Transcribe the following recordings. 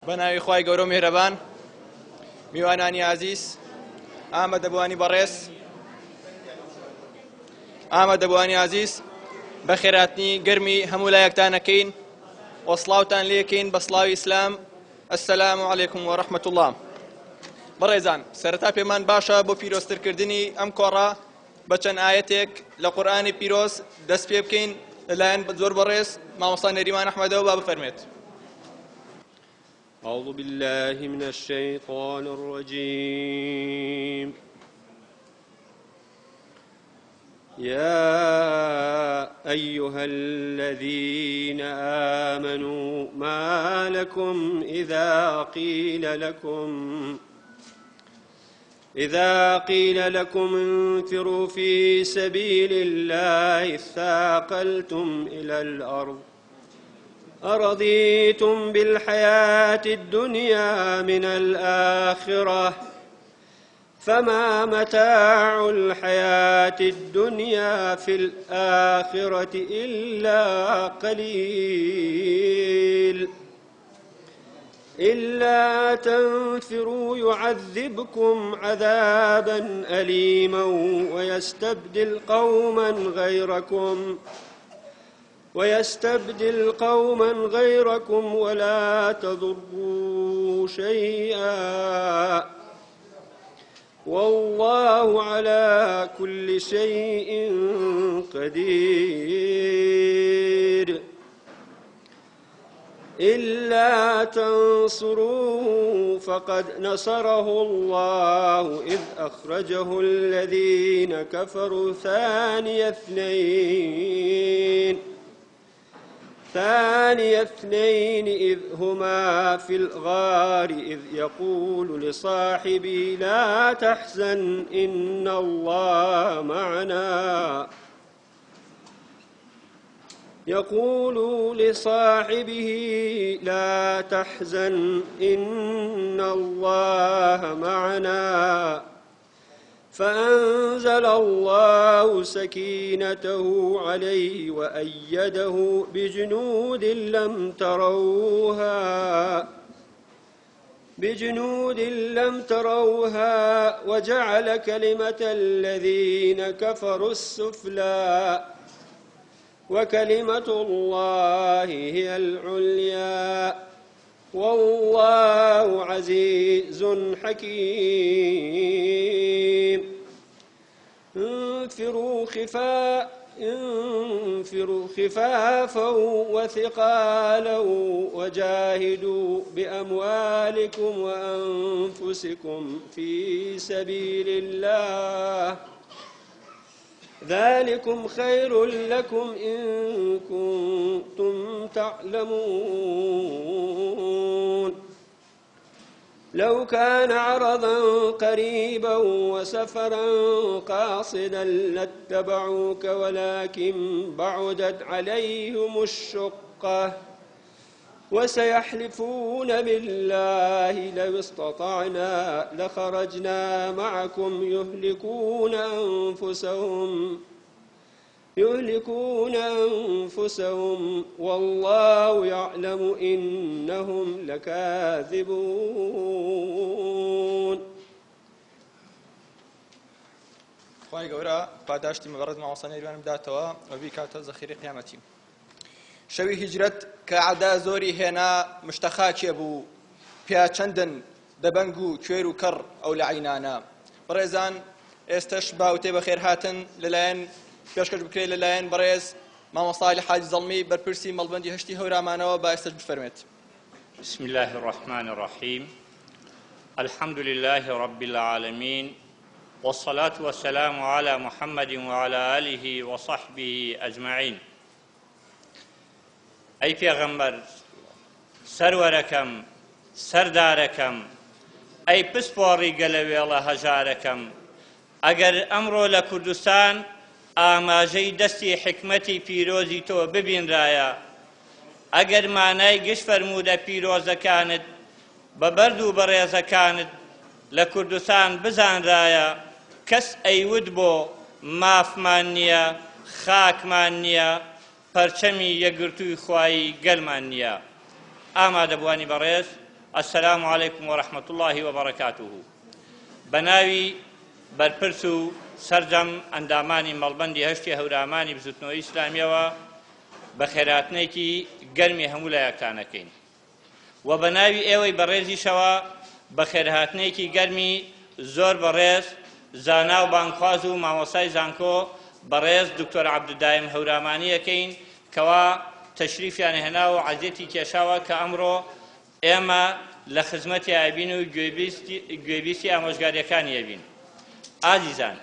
بەناوی خوای گەورە و میهرەبان، میوانانی عزیز، ئامادەبوانی بەڕێز، ئامادەبوانی عزیز، بە خێراتنی گەرمی هەموو لایەکتانەکەین وەسڵاوتان لێکەین بە سڵاوی ئیسلام. ئەسسەلام عەلەیکم وەڕەحمەت الله. بەڕێزان، سەرەتا پێمان باشە بۆ پیرۆزترکردنی ئەم کۆڕە بە چەند ئایەتێک لە قورئانی پیرۆز دەست پێ بکەین لەلایەن زۆر بەڕێز مامۆستا نەریمان ئەحمەدەوە. با بفەرمێت. أعوذ بالله من الشيطان الرجيم. يا أيها الذين آمنوا ما لكم إذا قيل لكم انفروا في سبيل الله اثاقلتم إلى الأرض أرضيتم بالحياة الدنيا من الآخرة فما متاع الحياة الدنيا في الآخرة إلا قليل إلا تنفروا يعذبكم عذابا أليما ويستبدل قوما غيركم ولا تضروا شيئا والله على كل شيء قدير. إلا تنصروه فقد نصره الله إذ أخرجه الذين كفروا ثاني اثنين إذ هما في الغار إذ يقول لصاحبه لا تحزن إن الله معنا فأنزل الله سكينته عليه وأيده بجنود لم تروها وجعل كلمة الذين كفروا السفلى وكلمة الله هي العليا والله عزيز حكيم. انفروا خفافا وثقالا وجاهدوا بأموالكم وأنفسكم في سبيل الله ذلكم خير لكم إن كنتم تعلمون. لو كان عرضا قريبا وسفرا قاصدا لاتبعوك ولكن بعدت عليهم الشقة وسيحلفون بالله لو استطعنا لخرجنا معكم يهلكون أنفسهم والله يعلم إنهم لكاذبون. خوای گەورە پاداشتی مەبەڕێز مامۆستا نەریمان بداتەوە ئەوی کاتە زەخیری قیامەتی. شەوی هیجرەت کە عەدا زۆری هێنا مشتەخاکێ بوو پیا چەندن دەبەنگ و کوێر و کەڕ ئەو لە عینانە. بەڕێزان، ئێستش باوتێ بەخێر هاتن لەلایەن پێشکەش بکرێت لەلایەن بەڕێز مامۆستا عەلی حاجی زەڵمی بەرپرسی مەڵبەندی هەشتی هەورامانەوە. با ئێستش بفەرمێت. بسم الله الرحمن الرحيم. الحمد لله رب العالمين والصلاة والسلام على محمد وعلى آله وصحبه أجمعين. أي پیغمبر سروركم سرداركم أي پسپۆڕی گەلەوێڵە هەژارەکەم ئەگەر ئەمڕۆ لە کوردستان ئاماژەی دەستی حکمەتی پیرۆزی تۆ ببینرایە، ئەگەر مانای گشت فەرموودە پیرۆزەکانت بە بەرد و بەڕێزەکانت لە کوردستان بزانرایە، کەس ئەیود بۆ مافمان نییە، خاکمان نییە، پەرچەمی یەکگرتووی خوایی گەلمان نییە. ئامادەبوانی بەڕێز، السلام عليكم ورحمة الله وبركاته. بناوي بەرپرس و سەرجەم ئەندامانی مەڵبەندی هەشتی هەورامانی بزوتنەوەی ئیسلامیەوە بە خێراتنێکی گەرمی هەموو لایەکانەکەین و بەناوی ئێوەی بەڕێزیشەوە بە خێرهاتنێکی گەرمی زۆر بەڕێز زانا و بانخواز و مامۆسای زانکۆ بەڕێز دکتۆر عەبدودایم هەورامانیەکەین کەوا تەشریفیان هێنا و عەزیەتی کێشاوە کە ئەمڕۆ ئێمە لە خزمەتی ئابین و گوێبیستی ئامۆژگاریەکانی ئەبین. ئازیزان،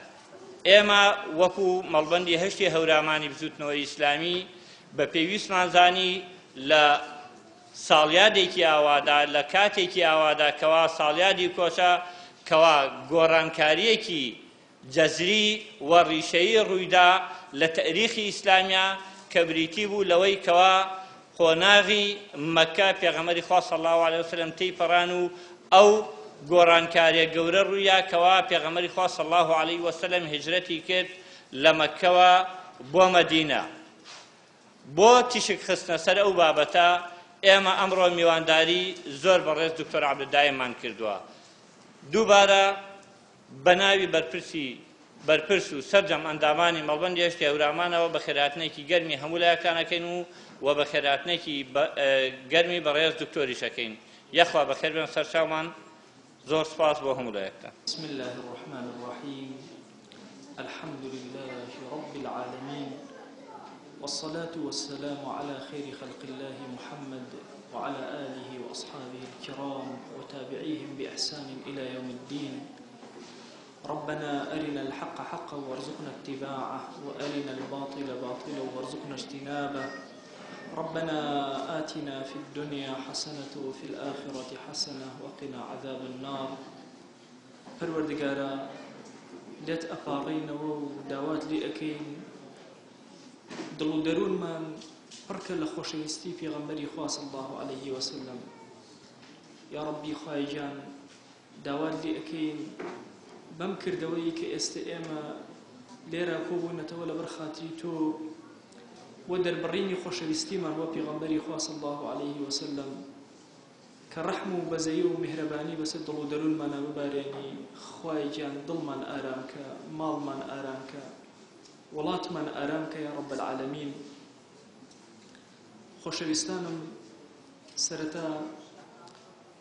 ئێمە وەکو مەڵبەندی هەشتی هەورامانی بزوتنەوەی ئیسلامی بە پێویستمان زانی لە ساڵیادێکی ئاوادا لە کاتێکی ئاوادا کەوا ساڵیادی کۆچە کەوا گۆڕانکاریەکی جەزری و ڕیشەیی ڕوویدا لە تەریخی ئیسلامیە کە بریتی بوو لەوەی کەوا قۆناغی مەکە پێغەمبەری خوا صلی الله علیه وسلم تێیپەڕان و ئەو گۆڕانکاریە گەورە ڕوویە کەوا پێغەمبەری خوا صلی الله علیه وسلم هیجرەتی کرد لە مەککەوە بۆ مەدینە. بۆ تیشک خستنە سەر ئەو بابەتە ئێمە ئەمڕۆ میوانداری زۆر بەڕێز دکتۆر عەبدودایممان کردووە. دووبارە بەناوی بەرپرس و سەرجەم ئەندامانی مەڵبەندی هەشتی هەورامانەوە بە خێراتنێکی گەرمی هەموو لایەکانەکەین و بە خێراتنێکی گەرمی بەڕێز دکتۆریشەکەین. یەخوا بەخێر بێن سەرچاومان. زۆر سپاس بۆ هەموو لایەکتان. بسم الله الرحمن الرحيم الحمد لله رب العالمين والصلاة والسلام على خير خلق الله محمد وعلى آله وأصحابه الكرام وتابعيهم بإحسان إلى يوم الدين. ربنا أرنا الحق حقا وارزقنا اتباعه وأرنا الباطل باطلا وارزقنا اجتنابه. ربنا آتنا في الدنيا حسنة وفي الآخرة حسنة وقنا عذاب النار. پروردگارا دێت ئەپاڕینەوە و داوات لێ ئەکەین دڵ و دەروونمان پڕکە لە خۆشەویستی پێغەمبەری خوا صلی الله علیه وسلم. یا ربی خوای جان داوات لێ ئەکەین بەم کردەوەی کە ئێستا ئێمە لێرە کۆبوونەتەوە لەبەر خاتری تۆ و دەربڕینی خۆشەویستیمان بۆ پێغەمبەری خوا صلی الله علیه وسلم کە ڕەحم و بەزەیی و میهرەبانی بەسەر دڵ و دەروونمانە ببارێنی. خوای گیان دڵمان ئارام کە، ماڵمان ئارام کە، وڵاتمان ئارام کە یا رب العالمین. خۆشەویستانم، سەرەتا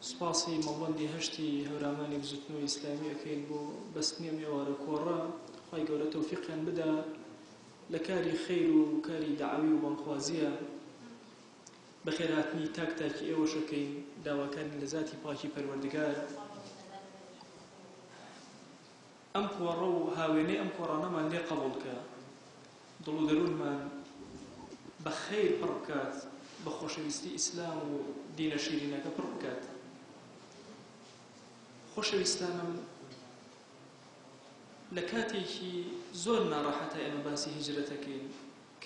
سوپاسی مەڵبەندی هەشتی هەورامانی بزوتنەوەی ئیسلامی ئەکەین بۆ بەستنی ئەم ئێوارە کۆڕە. خوای گەورە تەوفیقیان بدا لە کاری خەیر و کاری دەعاوی و بانخوازیە. بە خێرهاتنی تاک تاکی ئێوەشەکەین داواکانی لە ذاتی پاکی پەروەردگار. ئەم کۆڕە و هاوێنەی ئەم کۆڕانەمان لێ قەبوڵ کە، دڵ و دەروونمان بە خەیر پڕ بکات، بە خۆشەویستی ئیسلام و دینە شیرینەکە پڕ بکات. خۆشەویستانم، لە کاتێکی زۆر ناڕەحەتە ئێمە باسی هیجرەتەکەین،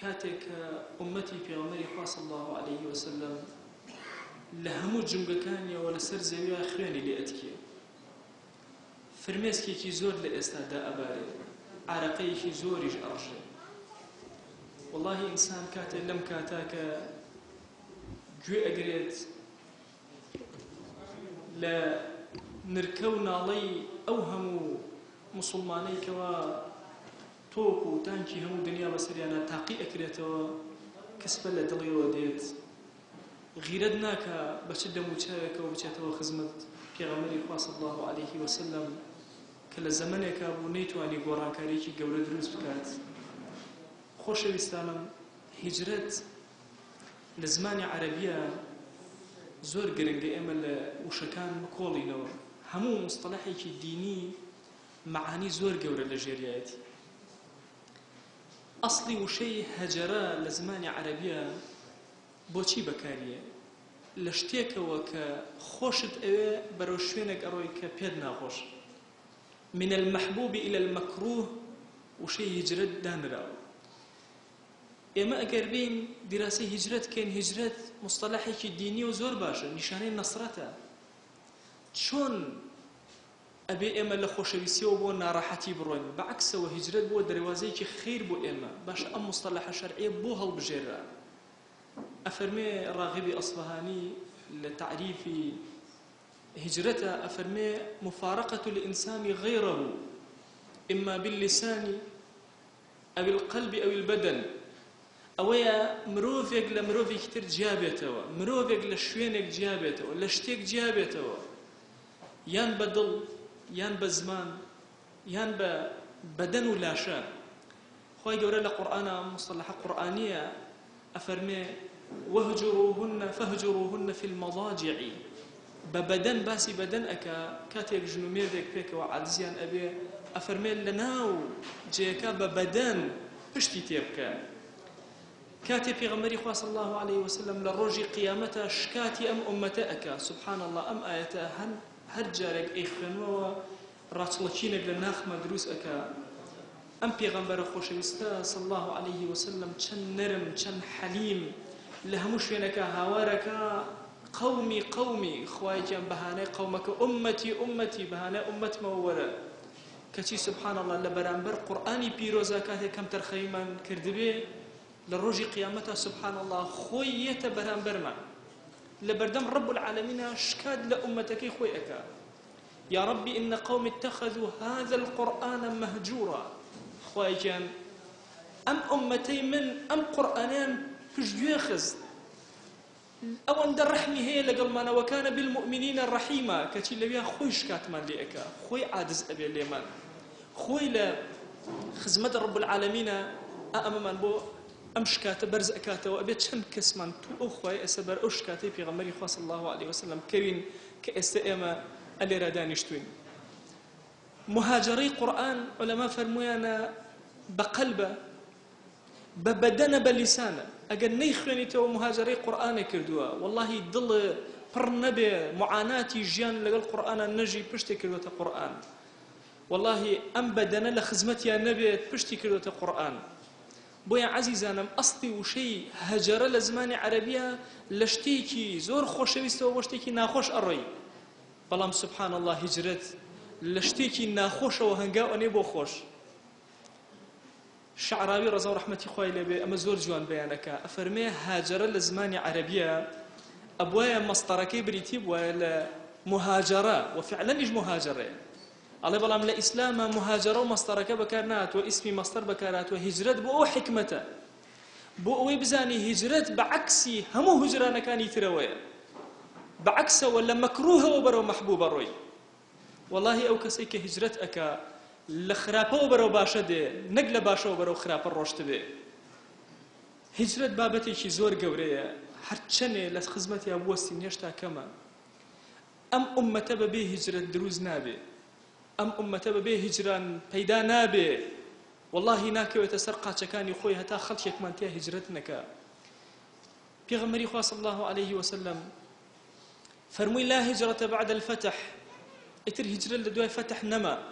کاتێک کە ئومەتی پێغەمبەری خوا صلی الله علیه وسلم لە هەموو جنگەکانیەوە لەسەر زەویە خوێنی لێ ئەتکێ، فرمێسکێکی زۆر لە ئێستادا ئەبارێ، عارەقەیەکی زۆریش ئەڕژێ. وەڵاهی ئینسان کاتێ لەم کاتا کە گوێ ئەگرێت لە نرکە و ناڵەی ئەو هەموو مسلمانەی کەوا تۆپ و تانکی هەموو دنیا بەسەریانە تاقی ئەکرێتەوە، کەسبە لە دڵیەوە دێت، غیرەت ناکە بە چ دەم و چاوێکەوە بچێتەوە خزمەت پێغەمبەری خوا صلی الله علیه وسلم کە لە زەمانێکا بوو نەیتوانی گۆڕانکاریەکی گەورە دروست بکات. خۆشەویستانم، هیجرەت لە زمانی عەرەبیە زۆر گرنگە ئێمە لە وشەکان بکۆڵینەوە. هەموو مستەڵەحێکی دینی معانی زۆر گەورە لە ژێریایەتی. ئەسڵی وشەی هەجەرە لە زمانی عەرەبیە بۆچی بەکاریە؟ لە شتێکەوە کە خۆشت ئەوێ بەرەو شوێنێک ئەڕۆی کە پێت ناخۆش. من المحبوب إلى المكروه وشەی هیجرەت دانراوە. ئێمە ئەگەر بین دیراسی هیجرەت کەین، هیجرەت مستەڵەحێکی دینی و زۆر باشە، نیشانەی نەسرەتە. چۆن ئەبێ ئێمە لە خۆشەویستیەوە بۆ ناڕەحەتی بڕۆین؟ بەعکسەوە هیجرەت بۆ دەواازەیەکی خیر بۆ ئێمە. باشە ئەم مستەڵەحە شەرعیە بۆ هەڵبژێرا. ئەفەرمێ ڕاغبی ئەسفەهانی لە تعریفی هجرته أفرمي مفارقة الإنسان غيره إما باللسان أو القلب أو البدن ئەوەیە مرۆڤێک لە مرۆڤێکی تر جیابێتەوە مرۆڤێک لە شوێنێک جیابێتەوە لە شتێک جیابێتەوە یان بە دڵ یان بە زمان یان بە بەدەن و لاشە خۆی گەورە لە قورئانە مصطلحە قورئانیە ئەفەرمێ وهجروهن فهجروهن في المضاجع بە بەدەن باسی بەدەن ئەکا کاتێک ژن و مێردێک پێکەوە عەجزیان ئەبێ ئەفەرمێ لەناو جێیەکە بە بەدەن پشتی تێبکە كاتي پیغمبری خوا صلی الله عليه وسلم لروجي قيامته شكاتي ام امته اكا سبحان الله ام ايته هر جارك اخنوا راتلكينك لناخ مدروس اكا ام پیغمبر خوشويستا صلى الله عليه وسلم چن نرم چن حليم لهمش وينك هاورك قومي خوايجان بهانه قومك امتي بهانه امت مورا كتي سبحان الله لبرانبر قراني بيروزا كاتي كم ترخيمان كردبي للروجي قيامتها سبحان الله خوية برام برما لبردم رب العالمين شكاد لأمتك خويك يا ربي إن قوم اتخذوا هذا القرآن مهجورا خوايجان أم أمتي من أم قرآنان بجيخز أو أن الرحمة هي لقلمانا وكان بالمؤمنين الرحيمة كتي لبيا خوي شكات من ليك خوي عادز أبي اليمان خوي لخزمة رب العالمين أمام بو أمشكات برز أكاته وأبيت شن كسمان تو أخوي أسبر أشكاتي في غمري خاص الله عليه وسلم كوين كاستئامة اللي رادانشتوين مهاجري قرآن علماء فرمويانا بقلبه ببدن بلسانه أجل نيخويني تو مهاجري قرآن كردوا والله ضل برنبي معاناتي جيان لقى القرآن النجي بشتي كردوا القرآن والله أم بدنا لخزمتي يا نبي بشتي كردوا القرآن بويا عزيزانم أصلي وشي هجر لزمان عربية لشتيكي زور خوشويسته وشتيكي ناخوش أروي بلام سبحان الله هجرت لشتيكي ناخوش وهنقاء ونبو خوش شعراوي رضا ورحمتي خوي لبي أما زور جوان بيانك أفرمي هاجر لزمان عربية أبويا مصطركي بريتيب ولا مهاجرة وفعلا إيش مهاجرة الله بلام لا إسلام مهاجرة ومصدرك بكارنات واسمي مصدر بكارات وهجرت بو حكمته بو بزاني هجرت بعكسي همو هجران كان يتروي بعكسه ولا مكروه وبرو محبوب روي والله أو كسيك هجرت أكا لخرابه وبرو باشده نقل باشه وبرو خراب الروشت به هجرت بابتي شي زور قوريه هرچنه لخزمتي أبوستي نيشتا كما أمته ببي هجرت دروز نابي أم أمته ببي هجران پیدا نابي والله ناكي ويتسرقا چكاني خوي هتا خلشك من تيا هجرتنك پیغمبري خواه صلى الله عليه وسلم فرمي لا هجرة بعد الفتح اتر هجرة لدواء فتح نما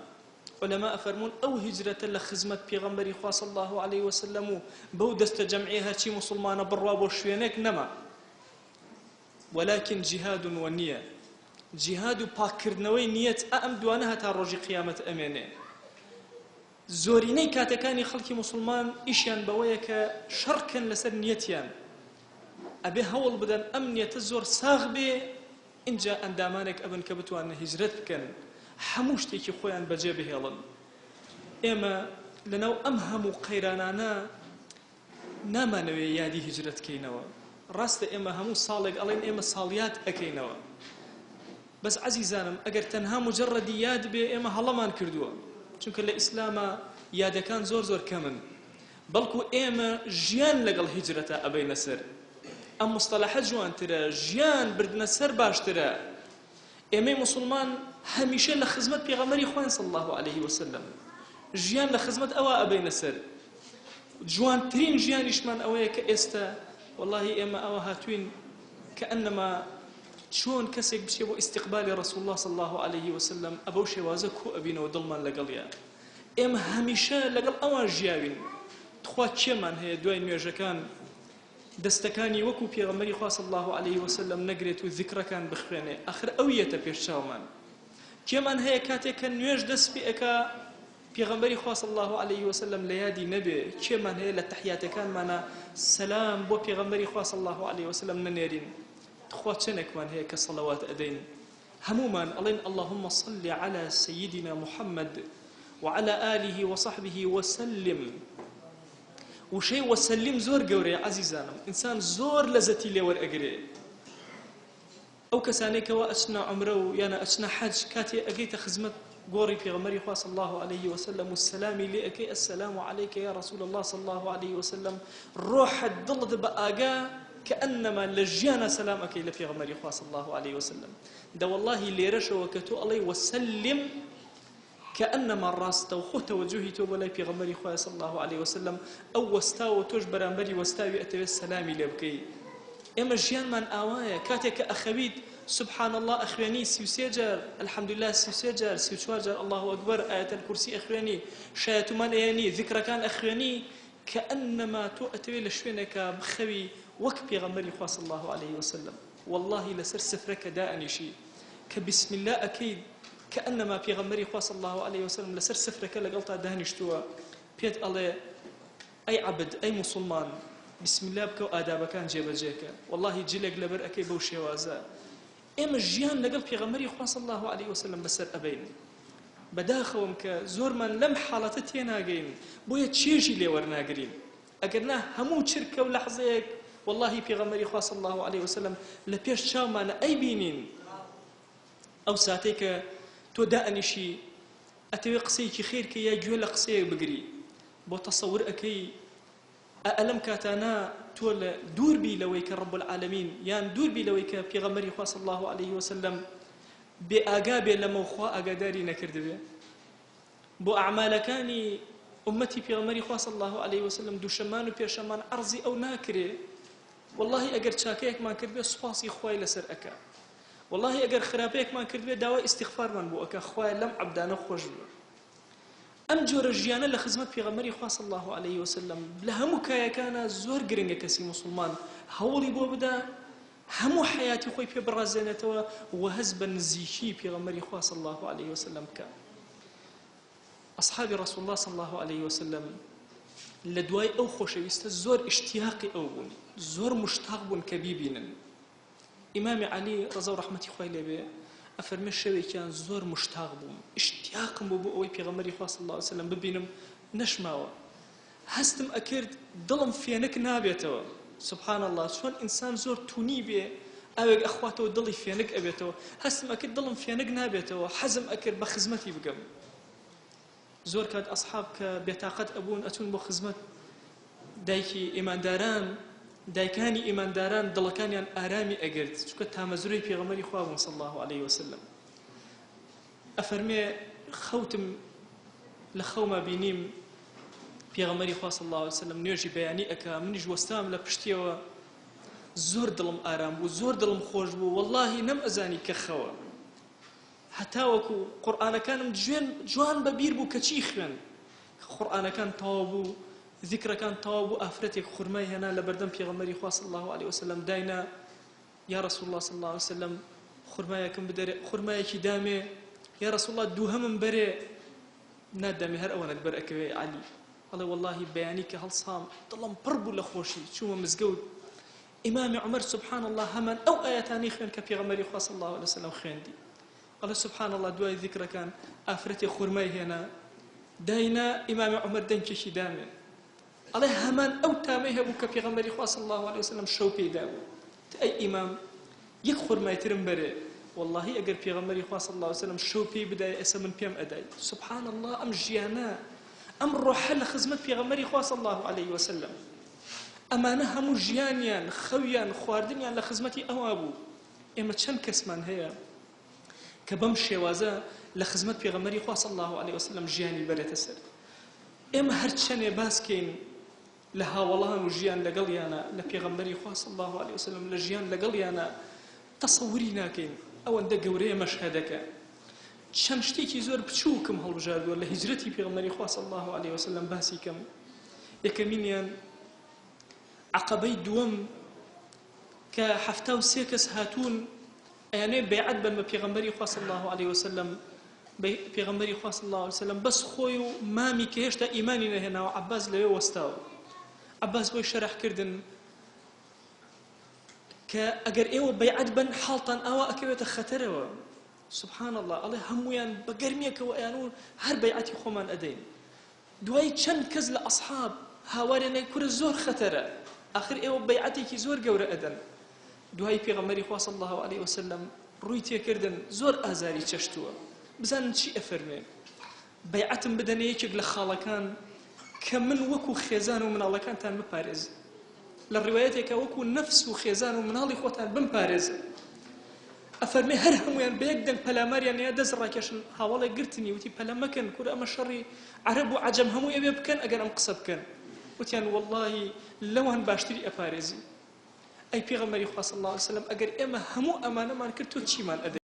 علماء فرمون أو هجرة لخزمة پیغمبري خواه صلى الله عليه وسلم بودست جمعيها چي مسلمان برواب وشوينك نما ولكن جهاد ونية جهاد باكردنەوەی نیەت ئەم دوانە هەتا ڕۆژی قیامەت ئەمێنێ زۆرینەی کاتەکانی خەڵکی موسڵمان ئیشیان بەوەیە کە شەڕکەن لەسەر نیەتیان ئەبێ هەوڵ بدەن ئەم نیەتە زۆر ساغ بێ اینجا ئەندامانێک ئەبن کە بتوانن هیجرەت بکەن هەموو شتێکی خۆیان بەجێ بهێڵن ئێمە لەناو ئەم هەموو قەیرانانە نامانەوێ یادی هیجرەت بکەینەوە ڕاستە ئێمە هەموو ساڵێک ئەڵێن ئێمە ساڵیات ئەکەینەوە بس عزيزانم اگر تنها مجرد ياد بي اما هەڵەمان کردووە چونکە لە ئیسلامە یادەکان زۆر کەمن بەڵکو ئێمە ژیان لەگەڵ هیجرەتە ئەبەینە سەر ئەم مستەلەحە جوانترە ژیان بردنە سەر باشترە ئێمەی موسڵمان هەمیشە لە خزمەت پێغەمبەری خوان صلی الله عليه وسلم ژیان لە خزمەت ئەوە ئەبەینە سەر جوانترین ژیانیشمان ئەوەیە کە ئێستا والله ئێمە ئەوە هاتوین كأنما شون كسيك بشي بو استقبال رسول الله صلى الله عليه وسلم أبو شوازة كو أبينا ودلمان لقليا إما هميشا لقل أوان جياوين تخوا كمان هي دوين ميوجكان دستكاني وكو بيغمري خوا صلى الله عليه وسلم نقريت والذكر كان بخواني آخر أوية بيرشاومان كمان هي كاتي كان نيوج دس بيأكا بيغمري خوا صلى الله عليه وسلم ليادي نبي كمان هي للتحيات كان معنا سلام بو بيغمري خوا صلى الله عليه وسلم ننيرين خواتنك من هيك الصلوات أدين همومان ألين اللهم صل على سيدنا محمد وعلى آله وصحبه وسلم وشيء وسلم زور قوري عزيزانم إنسان زور لزتي لي ورأقري أو كسانيك وأسنا عمره يانا أسنا حج كاتي أقيت خزمت قوري في غمري صلى الله عليه وسلم والسلام لأكي السلام عليك يا رسول الله صلى الله عليه وسلم روح الضلة بأقا كأنما لجيانا سلامك إلى في غمري صلى الله عليه وسلم ده والله اللي رشا وكتو الله وسلم كأنما الراس توخوت وجهي توبلي في غمري صلى الله عليه وسلم أو وستاو تجبر أمبري وستاوي أتبه السلام لبكي إما جيان من آوايا كاتك أخويت سبحان الله أخواني سيوسيجر الحمد لله سيوسيجر سيوشواجر الله أكبر آية الكرسي أخواني شايت من أياني ذكر كان أخواني كأنما تؤتي لشوينك بخوي وكبي غمري صلى الله عليه وسلم والله لسر سفرك داءني شيء كبسم الله أكيد كأنما في غمري صلى الله عليه وسلم لسر سفرك لقلتها دهنشتوا بيت الله أي عبد أي مسلمان بسم الله بكو آداب كان جيب جيك والله جيلك لبر أكي بوشي وازا إما الجيان لقل في غمري صلى الله عليه وسلم بسر أبين بداخوم كزور من لم حالتي ناقين بويا تشيجي لي ورناقرين أقرناه همو شركة ولحظيك والله في غمري صلى الله عليه وسلم لبيش شاوما أي بينين أو ساتيك تودأني شي أتوي قصيك خيرك يا جوال قصيك بقري بو تصور أكي ألم كاتانا تول دور بي لويك رب العالمين يان دور بي لويك في غمري صلى الله عليه وسلم بأقابي لما أخوة أقداري نكرد بي بو أعمال كاني أمتي في غمري صلى الله عليه وسلم دو شمان وفي شمان أرزي أو ناكري والله أجر شاكيك ما كرد بي صفاصي خوي لسر أكا والله أجر خرابيك ما كرد بي دواء استغفار من بو أكا خوي لم عبدانا خوش بي أم جور الجيانة لخزمت في غمري صلى الله عليه وسلم لهمك يا كان زور قرنجة كسي مسلمان هولي بو بدا همو حياتي خوي في برازينته وهزب النزيشي في غمري صلى الله عليه وسلم كان أصحاب رسول الله صلى الله عليه وسلم لدواي أو خوشويست زور اشتياقي أو بون زور مشتاق بون كبيبين إمام علي رضا ورحمة خوي لبي أفرمي الشوي كان زور مشتاق بون اشتياق بو أوي في غمري صلى الله عليه وسلم ببينم نشماوه هستم أكيد ظلم فينك نابيته سبحان الله شلون إنسان زور توني بيه أوي أخواته ضلي فينك أبيته هستم أكيد ظلم فينك نابيته حزم أكيد بخزمتي بقم زور كاد أصحابك بطاقة أبون أتون بخزمت دايكي إيمان داران دايكاني إيمان داران دلكاني أن آرامي أجرد شو كنت همزوري في غمري خواب صلى الله عليه وسلم أفرمي خوتم لخوما بينيم في غمري خواب صلى الله عليه وسلم نيجي بياني أكا منيج وستام لبشتيوا زور دلم آرام وزور دلم خوش بو والله نم أزاني كخوا حتى وكو قرآن كان جوان ببير بو كتشيخن قرآن كان طابو ذكر كان طابو أفرتك خرماي هنا لبردم في غمري صلى الله عليه وسلم داينا يا رسول الله صلى الله عليه وسلم خرماي كم بدري خرماي كدامي يا رسول الله دوهم بري نادمي هر أولا برأك علي قال والله بيانيك هل صام طلم بربو لخوشي شو مزقود إمام عمر سبحان الله همن أو آياتاني خين كفي غمري صلى الله عليه وسلم خين دي قال سبحان الله دواي ذكر كان أفرتي خرماي هنا داينا إمام عمر دنشي دامي الله همان أو تاميه بك في غمري صلى الله عليه وسلم شوبي داو أي إمام يكخر ما يترمبري والله أجر في غمري صلى الله عليه وسلم شوبي بداية اسم من بيم أداي سبحان الله أم جيانا أم روح خزمت في غمري صلى الله عليه وسلم أمانة هم جيانيان خويان خواردنيان لخزمتي أوابو إما تشن كسمان هي كبمشي وازا لخزمت في غمري صلى الله عليه وسلم جياني بريت السر إما هرتشني باسكين لها والله وجيان لقليانا لفي غمري صلى الله عليه وسلم لجيان لقليانا تصورينا كين أو أن دقوري مشهدك شمشتيكي زور بتشوكم هالبجاد ولا هجرتي في غمري صلى الله عليه وسلم باسيكم يكمينيان عقبي دوم كحفتاو سيكس هاتون يعني بيعد بن في غمري صلى الله عليه وسلم في غمري صلى الله عليه وسلم بس خويو مامي كيشتا إيماننا هنا وعباس ليو وستاو عباس بوي شرح كردن كأجر إيوه بيعد بن حالطا أو أكيد خطروا سبحان الله الله همویان بە گەرمیەکەوە ئەیانون هەر بەیعەتی خۆمان ئەدەین دوای چەند کەس لە ئەسحاب هاوارێنەی کورە زۆر خەتەرە آخر ئێوە بەیعەتێکی زۆر گەورە ئەدەن دوای پێغەمبەری خوا صلی الله علیه وسلم ڕووی تێکردن زۆر ئازاری چەشتووە بزانن چی ئەفەرمێ بەیعەتم بدەنە یەکێک لە خاڵەکان کە من وەکو خێزان و مناڵەکانتان بپارێز لە ڕیوایەتێکە وەکو نەفس و خێزان و مناڵی خۆتان بمپارێزن ئەفەرمێ هەر هەمویان بە یەک دەنگ پەلاماریان هەیە دەست ڕاکێشن هاوڵێک گرتنی وتی پەلە مەکەن کورە ئەمە شەڕی عەرەب و عەجەم هەموو ئەوێ بکەن ئەگەر ئەم قسە بکەن وتیان وەڵڵاهی لەوان باشتری ئەپارێزی ئەی پێغەمبەری خوا صلی الله علیه وسلم ئەگەر ئێمە هەموو ئەمانەمان کرد تۆ چیمان ئەدەی